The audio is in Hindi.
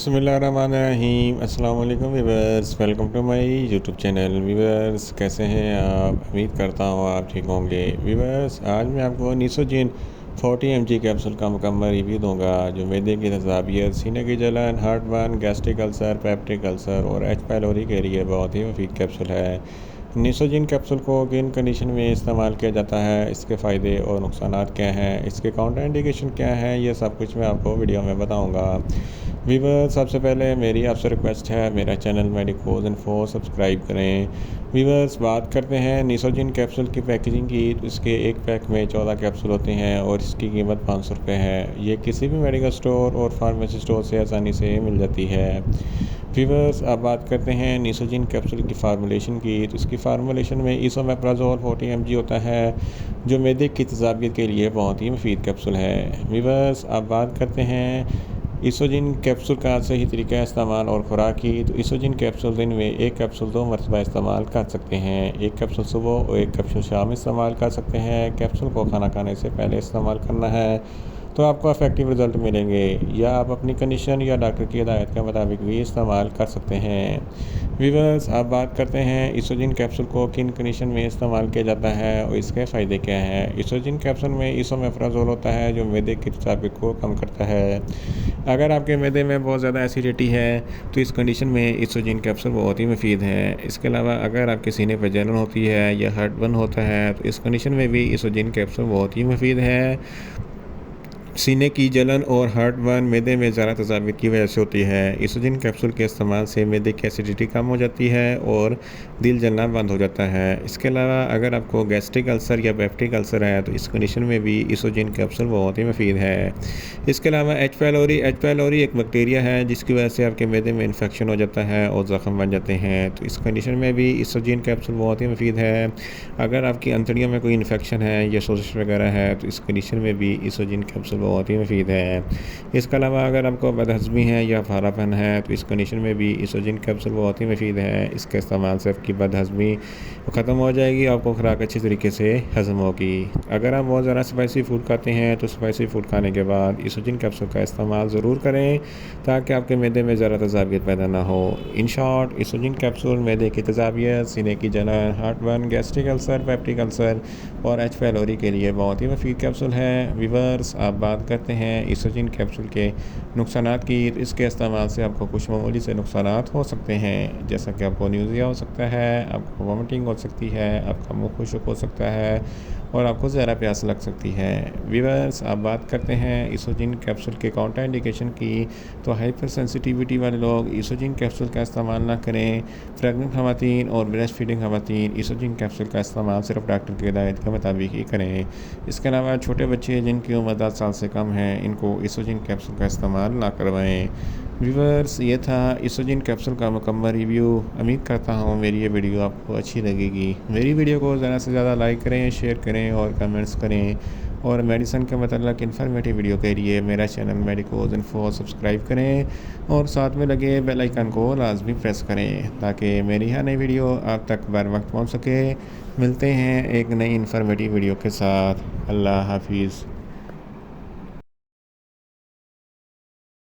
बिस्मिल्लाहिर्रहमानिर्रहीम। अस्सलाम वालेकुम viewers, welcome to my YouTube channel. Viewers कैसे हैं आप? उम्मीद करता हूँ आप ठीक होंगे। व्यूअर्स आज मैं आपको निसोजिन 40 mg कैप्सूल का मुकम्मल रिव्यू दूंगा जो मैदे की तज़ाबियत, सीने की जलन, heart burn, gastric ulcer, peptic ulcer और एच पाइलोरी के लिए बहुत ही मुफीद कैप्सूल है। निसोजिन कैप्सूल को किन कंडीशन में इस्तेमाल किया जाता है, इसके फ़ायदे और नुकसान क्या हैं, इसके काउंटर इंडिकेशन क्या है, ये सब कुछ मैं आपको वीडियो में बताऊंगा। वीवर सबसे पहले मेरी आपसे रिक्वेस्ट है, मेरा चैनल मेडिकोज इन्फो सब्सक्राइब करें। वीवर्स बात करते हैं निसोजिन कैप्सूल की पैकेजिंग की, तो इसके एक पैक में 14 कैप्सूल होते हैं और इसकी कीमत 500 रुपये है। ये किसी भी मेडिकल स्टोर और फार्मेसी स्टोर से आसानी से मिल जाती है। वीवर्स अब बात करते हैं निसोजिन कैप्सूल की फार्मूलेशन की, तो इसकी फार्मूलेशन में इसोमेप्राजोल 40 mg होता है जो मैदे की तज़ाबियत के लिए बहुत ही मुफीद कैप्सूल है। वीवर्स अब बात करते हैं इसोजिन कैप्सूल का सही तरीका इस्तेमाल और खुराक की, तो इसोजिन कैप्सूल दिन में एक कैप्सूल 2 मरतबा इस्तेमाल कर सकते हैं। एक कैप्सूल सुबह और एक कैप्सूल शाम इस्तेमाल कर सकते हैं। कैप्सूल को खाना खाने से पहले इस्तेमाल करना है तो आपको इफेक्टिव रिज़ल्ट मिलेंगे, या आप अपनी कंडीशन या डॉक्टर की हिदायत के मुताबिक भी इस्तेमाल कर सकते हैं। वीवर्स अब बात करते हैं इसोजिन कैप्सूल को किन कंडीशन में इस्तेमाल किया जाता है और इसके फ़ायदे क्या हैं। इसोजिन कैप्सूल में इसोमेप्राजोल होता है जो मैदे की तज़ाबियत को कम करता है। अगर आपके मैदे में बहुत ज़्यादा एसिडिटी है तो इस कंडीशन में इसोजिन कैप्सूल बहुत ही मुफीद है। इसके अलावा अगर आपके सीने पर जलन होती है या हार्ट बर्न होता है तो इस कंडीशन में भी इसोजिन कैप्सूल बहुत ही मुफीद है। सीने की जलन और हार्ट बर्न मैदे में ज़्यादा तज़ाबियत की वजह से होती है। इसोजिन कैप्सूल के इस्तेमाल से मैदे की एसिडिटी कम हो जाती है और दिल जलना बंद हो जाता है। इसके अलावा अगर आपको गैस्ट्रिक अल्सर या पेप्टिक अल्सर है तो इस कंडीशन में भी इसोजिन कैप्सूल बहुत ही मुफीद है। इसके अलावा एच पाइलोरी एक बैक्टीरिया है जिसकी वजह से आपके मैदे में इन्फेक्शन हो जाता है और ज़ख्म बन जाते हैं, तो इस कंडीशन में भी इसोजिन कैप्सूल बहुत ही मुफीद है। अगर आपकी अंतड़ियों में कोई इन्फेक्शन है या सोजिश वगैरह है तो इस कंडीशन में भी इसोजिन कैप्सूल बहुत ही मुफीद है। इसके अलावा अगर आपको बदहज़मी है या फारापन है तो इस कंडीशन में भी इसोजिन कैप्सूल बहुत ही मुफीद है। इसके इस्तेमाल से आपकी बदहज़मी ख़त्म हो जाएगी, आपको खुराक अच्छी तरीके से हज़म होगी। अगर आप बहुत ज़्यादा स्पाइसी फूड खाते हैं तो स्पाइसी फूड खाने के बाद इसोजिन कैप्सूल का इस्तेमाल ज़रूर करें ताकि आपके मैदे में ज़्यादा तज़ाबियत पैदा ना हो। इन शॉर्ट इसोजिन कैप्सूल मैदे की तज़ाबियत, सीने की जलन, heart burn, gastric ulcer, peptic ulcer और एच पाइलोरी के लिए बहुत ही मुफीद कैप्सूल है। वीवर्स आप बात करते हैं इसोजिन कैप्सूल के नुकसानात की, तो इसके इस्तेमाल से आपको कुछ मामूली से नुकसानात हो सकते हैं, जैसा कि आपको न्यूज़िया हो सकता है, आपको वॉमिटिंग हो सकती है, आपका मुँह खुश्क हो सकता है और आपको ज़्यादा प्यास लग सकती है। वीवर्स आप बात करते हैं इसोजिन कैप्सूल के काउंटर इंडिकेशन की, तो हाइपर सेंसिटिविटी वाले लोग इसोजिन कैप्सूल का इस्तेमाल ना करें। प्रेग्नेंट ख़वातीन और ब्रेस्ट फीडिंग ख़वातीन इसोजिन कैप्सूल का इस्तेमाल सिर्फ डॉक्टर की हिदायत के मुताबिक ही करें। इसके अलावा छोटे बच्चे जिनकी उम्र 10 साल से कम है इनको इसोजिन कैप्सूल का इस्तेमाल ना करवाएं। व्यूअर्स ये था इसोजिन कैप्सूल का मुकम्मल रिव्यू। उम्मीद करता हूँ मेरी ये वीडियो आपको अच्छी लगेगी। मेरी वीडियो को ज़्यादा से ज़्यादा लाइक करें, शेयर करें और कमेंट्स करें, और मेडिसिन के मतलब इन्फॉर्मेटिव वीडियो के लिए मेरा चैनल मेडिकोज इन्फो सब्सक्राइब करें और साथ में लगे बेल आइकन को लाजमी प्रेस करें ताकि मेरी हर नई वीडियो आप तक बर वक्त पहुँच सके। मिलते हैं एक नई इन्फॉर्मेटिव वीडियो के साथ। अल्लाह हाफिज़।